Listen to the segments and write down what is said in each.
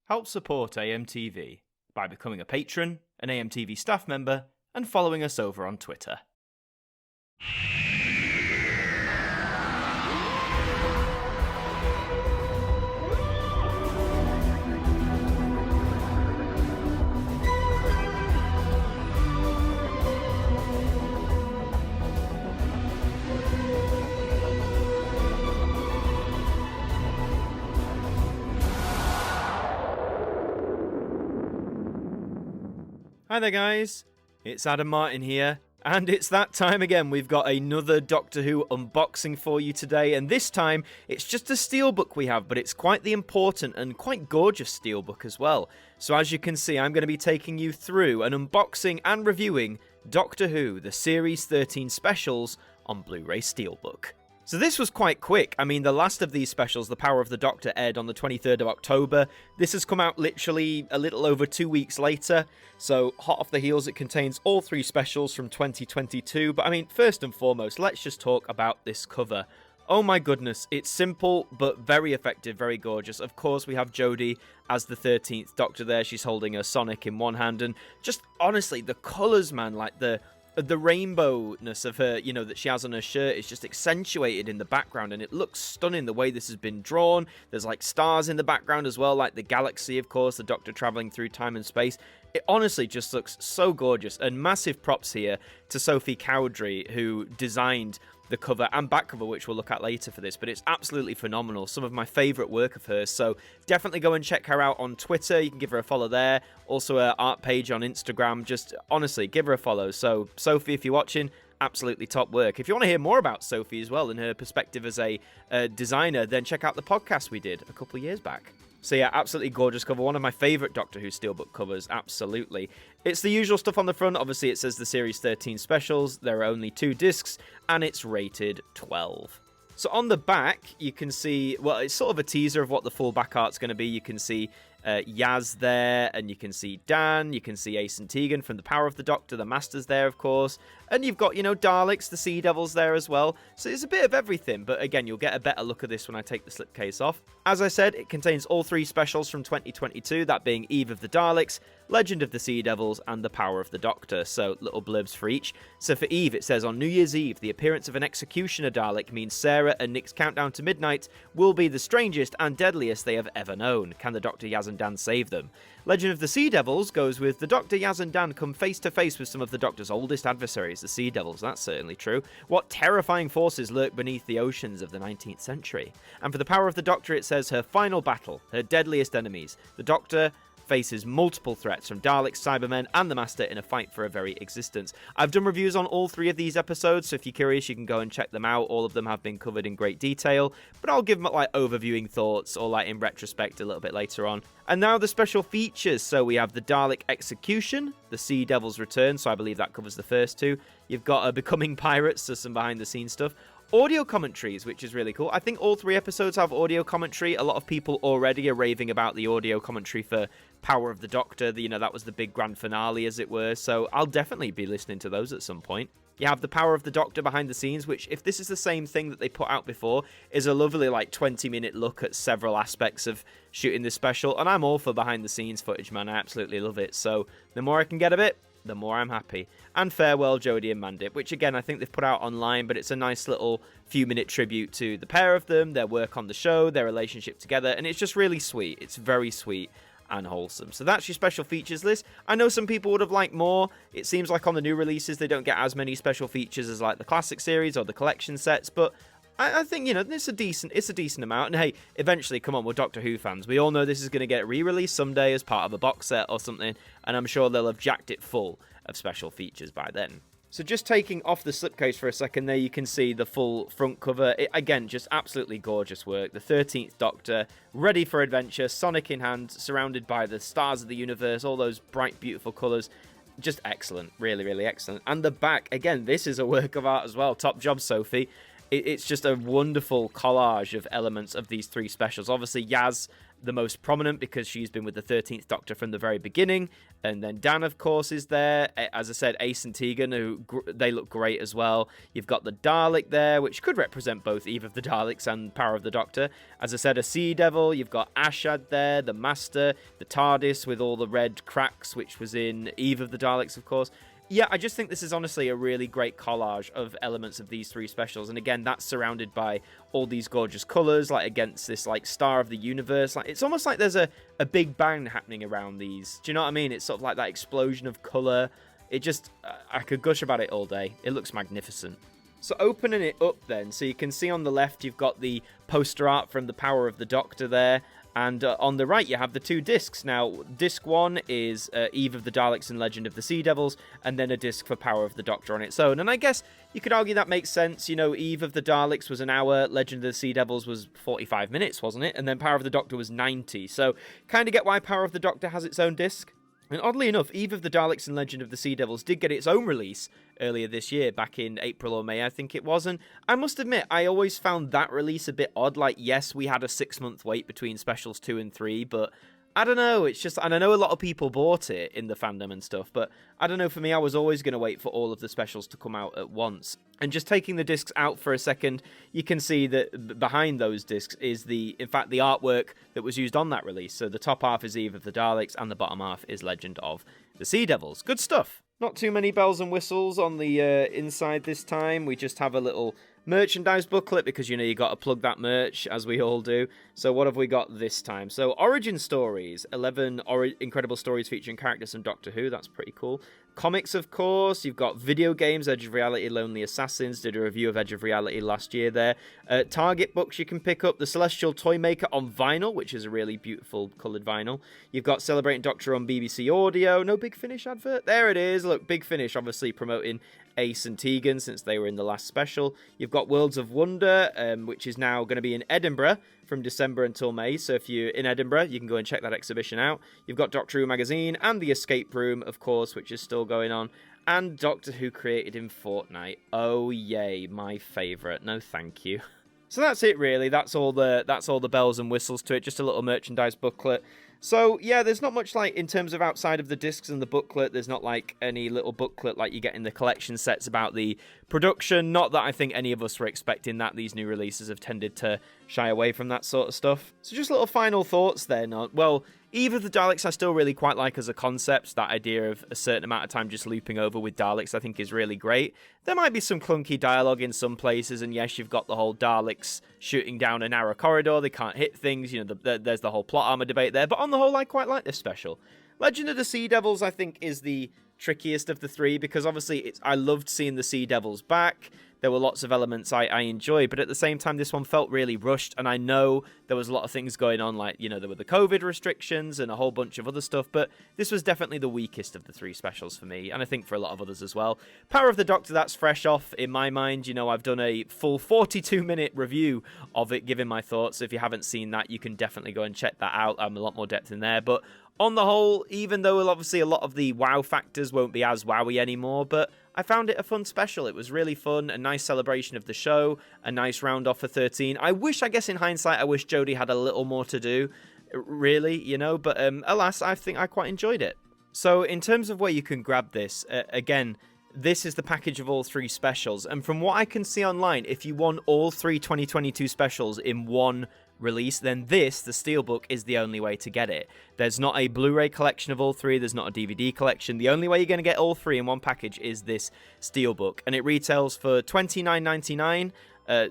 Help support AMTV by becoming a patron, an AMTV staff member, and following us over on Twitter. Hi there guys, it's Adam Martyn here, and it's that time again. We've got another Doctor Who unboxing for you today, and this time it's just a Steelbook we have, but it's quite the important and quite gorgeous Steelbook as well. So as you can see, I'm going to be taking you through an unboxing and reviewing Doctor Who, the Series 13 specials on Blu-ray Steelbook. So this was quite quick. I mean, the last of these specials, The Power of the Doctor, aired on the 23rd of October. This has come out literally a little over 2 weeks later. So hot off the heels, it contains all three specials from 2022. But I mean, first and foremost, let's just talk about this cover. Oh my goodness, it's simple but very effective, very gorgeous. Of course, we have Jodie as the 13th Doctor there. She's holding a Sonic in one hand. And just honestly, the colours, man, like the rainbowness of her, that she has on her shirt is just accentuated in the background, and it looks stunning the way this has been drawn. There's like stars in the background as well, like the galaxy, of course, the Doctor traveling through time and space. It honestly just looks so gorgeous, and massive props here to Sophie Cowdery, who designed the cover and back cover, which we'll look at later for this, but it's absolutely phenomenal. Some of my favourite work of hers, so definitely go and check her out on Twitter. You can give her a follow there. Also her art page on Instagram. Just honestly, give her a follow. So Sophie, if you're watching, absolutely top work. If you want to hear more about Sophie as well and her perspective as a designer, then check out the podcast we did a couple of years back. So yeah, absolutely gorgeous cover. One of my favourite Doctor Who Steelbook covers, absolutely. It's the usual stuff on the front. Obviously, it says the Series 13 specials. There are only 2 discs, and it's rated 12. So on the back, you can see, well, it's sort of a teaser of what the full back art's going to be. You can see Yaz there, and you can see Dan, you can see Ace and Tegan from The Power of the Doctor, the Masters there, of course, and you've got, Daleks, the Sea Devils there as well, so it's a bit of everything, but again, you'll get a better look at this when I take the slipcase off. As I said, it contains all 3 specials from 2022, that being Eve of the Daleks, Legend of the Sea Devils, and The Power of the Doctor, so little blurbs for each. So for Eve, it says, on New Year's Eve, the appearance of an executioner Dalek means Sarah and Nick's countdown to midnight will be the strangest and deadliest they have ever known. Can the Doctor, Yaz and Dan save them? Legend of the Sea Devils goes with the Doctor, Yaz and Dan come face to face with some of the Doctor's oldest adversaries, the Sea Devils. That's certainly true. What terrifying forces lurk beneath the oceans of the 19th century? And for The Power of the Doctor, it says her final battle, her deadliest enemies. The Doctor faces multiple threats from Daleks, Cybermen, and the Master in a fight for her very existence. I've done reviews on all 3 of these episodes, so if you're curious, you can go and check them out. All of them have been covered in great detail, but I'll give them overviewing thoughts or in retrospect a little bit later on. And now the special features. So we have the Dalek Execution, the Sea Devil's Return, so I believe that covers the first 2. You've got Becoming Pirates, so some behind the scenes stuff. Audio commentaries, which is really cool. I think all 3 episodes have audio commentary. A lot of people already are raving about the audio commentary for Power of the Doctor. That was the big grand finale, as it were. So I'll definitely be listening to those at some point. You have the Power of the Doctor behind the scenes, which, if this is the same thing that they put out before, is a lovely 20-minute look at several aspects of shooting this special. And I'm all for behind the scenes footage, man. I absolutely love it. So the more I can get of it, the more I'm happy. And Farewell, Jodie and Mandip, which again, I think they've put out online, but it's a nice little few-minute tribute to the pair of them, their work on the show, their relationship together, and it's just really sweet. It's very sweet and wholesome. So that's your special features list. I know some people would have liked more. It seems like on the new releases, they don't get as many special features as the classic series or the collection sets, but I think, it's a decent amount. And hey, eventually, come on, we're Doctor Who fans. We all know this is going to get re-released someday as part of a box set or something, and I'm sure they'll have jacked it full of special features by then. So just taking off the slipcase for a second there, you can see the full front cover. Again, just absolutely gorgeous work. The 13th Doctor, ready for adventure, Sonic in hand, surrounded by the stars of the universe, all those bright, beautiful colours. Just excellent. Really, really excellent. And the back, again, this is a work of art as well. Top job, Sophie. It's just a wonderful collage of elements of these 3 specials. Obviously, Yaz, the most prominent because she's been with the 13th Doctor from the very beginning. And then Dan, of course, is there. As I said, Ace and Tegan, they look great as well. You've got the Dalek there, which could represent both Eve of the Daleks and Power of the Doctor. As I said, a Sea Devil. You've got Ashad there, the Master, the TARDIS with all the red cracks, which was in Eve of the Daleks, of course. Yeah, I just think this is honestly a really great collage of elements of these 3 specials. And again, that's surrounded by all these gorgeous colours, like against this like Star of the Universe. Like, it's almost like there's a big bang happening around these. Do you know what I mean? It's sort of like that explosion of colour. It just, I could gush about it all day. It looks magnificent. So opening it up then, so you can see on the left you've got the poster art from the Power of the Doctor there. And on the right, you have the 2 discs. Now, disc 1 is Eve of the Daleks and Legend of the Sea Devils, and then a disc for Power of the Doctor on its own. And I guess you could argue that makes sense. You know, Eve of the Daleks was an hour, Legend of the Sea Devils was 45 minutes, wasn't it? And then Power of the Doctor was 90. So, kind of get why Power of the Doctor has its own disc. And oddly enough, Eve of the Daleks and Legend of the Sea Devils did get its own release earlier this year, back in April or May, I think it was. And I must admit, I always found that release a bit odd. Like, yes, we had a 6-month wait between specials 2 and 3, but I don't know, it's just, and I know a lot of people bought it in the fandom and stuff, but I don't know, for me, I was always going to wait for all of the specials to come out at once. And just taking the discs out for a second, you can see that behind those discs is in fact, the artwork that was used on that release. So the top half is Eve of the Daleks, and the bottom half is Legend of the Sea Devils. Good stuff. Not too many bells and whistles on the inside this time. We just have a little merchandise booklet because, you know, you got to plug that merch, as we all do. So what have we got this time? So Origin Stories, 11 incredible stories featuring characters from Doctor Who. That's pretty cool. Comics, of course. You've got video games, Edge of Reality, Lonely Assassins. Did a review of Edge of Reality last year there. Target books you can pick up. The Celestial Toymaker on vinyl, which is a really beautiful coloured vinyl. You've got Celebrating Doctor on BBC Audio. No Big Finish advert. There it is. Look, Big Finish obviously promoting Ace and Tegan since they were in the last special. You've got Worlds of Wonder, which is now going to be in Edinburgh from December until May. So if you're in Edinburgh, you can go and check that exhibition out. You've got Doctor Who magazine and The Escape Room, of course, which is still going on. And Doctor Who created in Fortnite. Oh yay, my favourite. No, thank you. So that's it, really. That's all the bells and whistles to it. Just a little merchandise booklet. So, yeah, there's not much, like, in terms of outside of the discs and the booklet, there's not, like, any little booklet like you get in the collection sets about the production. Not that I think any of us were expecting that. These new releases have tended to shy away from that sort of stuff. So just little final thoughts then. Well, Eve of the Daleks I still really quite like as a concept. That idea of a certain amount of time just looping over with Daleks I think is really great. There might be some clunky dialogue in some places, and yes, you've got the whole Daleks shooting down a narrow corridor, they can't hit things, you know, there's the whole plot armor debate there, but on the whole I quite like this special. Legend of the Sea Devils I think is the trickiest of the 3, because obviously I loved seeing the Sea Devils back. There were lots of elements I enjoyed, but at the same time, this one felt really rushed, and I know there was a lot of things going on, like, you know, there were the COVID restrictions and a whole bunch of other stuff, but this was definitely the weakest of the 3 specials for me, and I think for a lot of others as well. Power of the Doctor, that's fresh off in my mind. You know, I've done a full 42-minute review of it, giving my thoughts. So if you haven't seen that, you can definitely go and check that out. I'm a lot more depth in there, but on the whole, even though obviously a lot of the wow factors won't be as wowy anymore, but I found it a fun special. It was really fun, a nice celebration of the show, a nice round off for 13. I guess in hindsight, I wish Jodie had a little more to do, really, you know, but alas, I think I quite enjoyed it. So in terms of where you can grab this, again, this is the package of all 3 specials, and from what I can see online, if you want all 3 2022 specials in one release, then this, the Steelbook, is the only way to get it. There's not a Blu-ray collection of all 3, there's not a DVD collection. The only way you're going to get all 3 in one package is this Steelbook, and it retails for $29.99.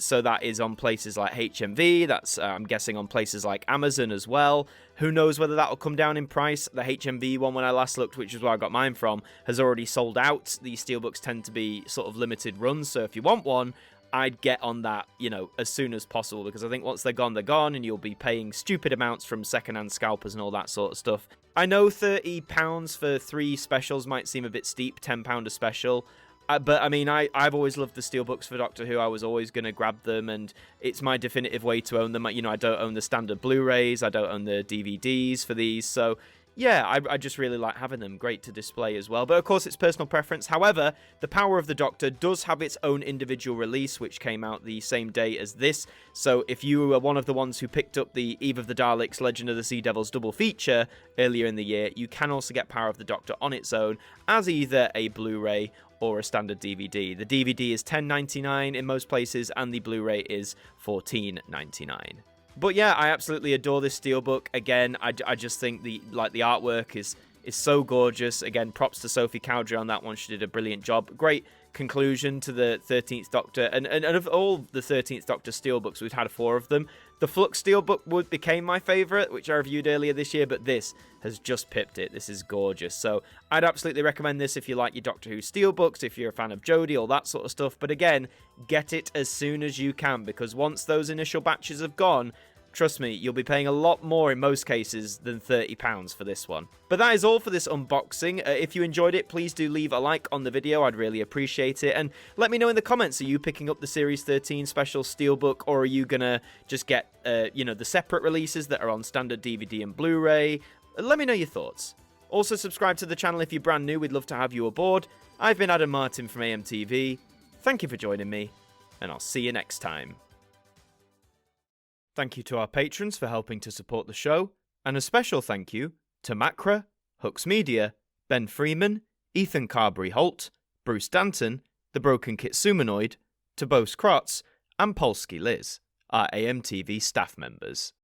So that is on places like HMV, that's I'm guessing on places like Amazon as well. Who knows whether that will come down in price. The HMV one, when I last looked, which is where I got mine from, has already sold out. These Steelbooks tend to be sort of limited runs, so if you want one, I'd get on that, you know, as soon as possible, because I think once they're gone, and you'll be paying stupid amounts from secondhand scalpers and all that sort of stuff. I know £30 for 3 specials might seem a bit steep, £10 a special, but I mean, I've always loved the Steelbooks for Doctor Who. I was always going to grab them, and it's my definitive way to own them. You know, I don't own the standard Blu-rays, I don't own the DVDs for these, so Yeah, I just really like having them. Great to display as well. But of course, it's personal preference. However, The Power of the Doctor does have its own individual release, which came out the same day as this. So if you were one of the ones who picked up the Eve of the Daleks, Legend of the Sea Devils double feature earlier in the year, you can also get Power of the Doctor on its own as either a Blu-ray or a standard DVD. The DVD is $10.99 in most places, and the Blu-ray is $14.99. But yeah, I absolutely adore this Steelbook. Again, I just think the artwork is so gorgeous. Again, props to Sophie Cowdery on that one. She did a brilliant job. Great conclusion to the 13th Doctor. And of all the 13th Doctor Steelbooks, we've had 4 of them. The Flux Steelbook became my favourite, which I reviewed earlier this year, but this has just pipped it. This is gorgeous. So I'd absolutely recommend this if you like your Doctor Who Steelbooks, if you're a fan of Jodie, all that sort of stuff. But again, get it as soon as you can, because once those initial batches have gone, trust me, you'll be paying a lot more in most cases than £30 for this one. But that is all for this unboxing. If you enjoyed it, please do leave a like on the video. I'd really appreciate it. And let me know in the comments, are you picking up the Series 13 special Steelbook, or are you going to just get, the separate releases that are on standard DVD and Blu-ray? Let me know your thoughts. Also, subscribe to the channel if you're brand new. We'd love to have you aboard. I've been Adam Martyn from AMTV. Thank you for joining me, and I'll see you next time. Thank you to our patrons for helping to support the show, and a special thank you to Macra, Hooks Media, Ben Freeman, Ethan Carberry-Holt, Bruce Danton, The Broken Kitsumanoid, Tobos Krotz, and Polsky Liz, our AMTV staff members.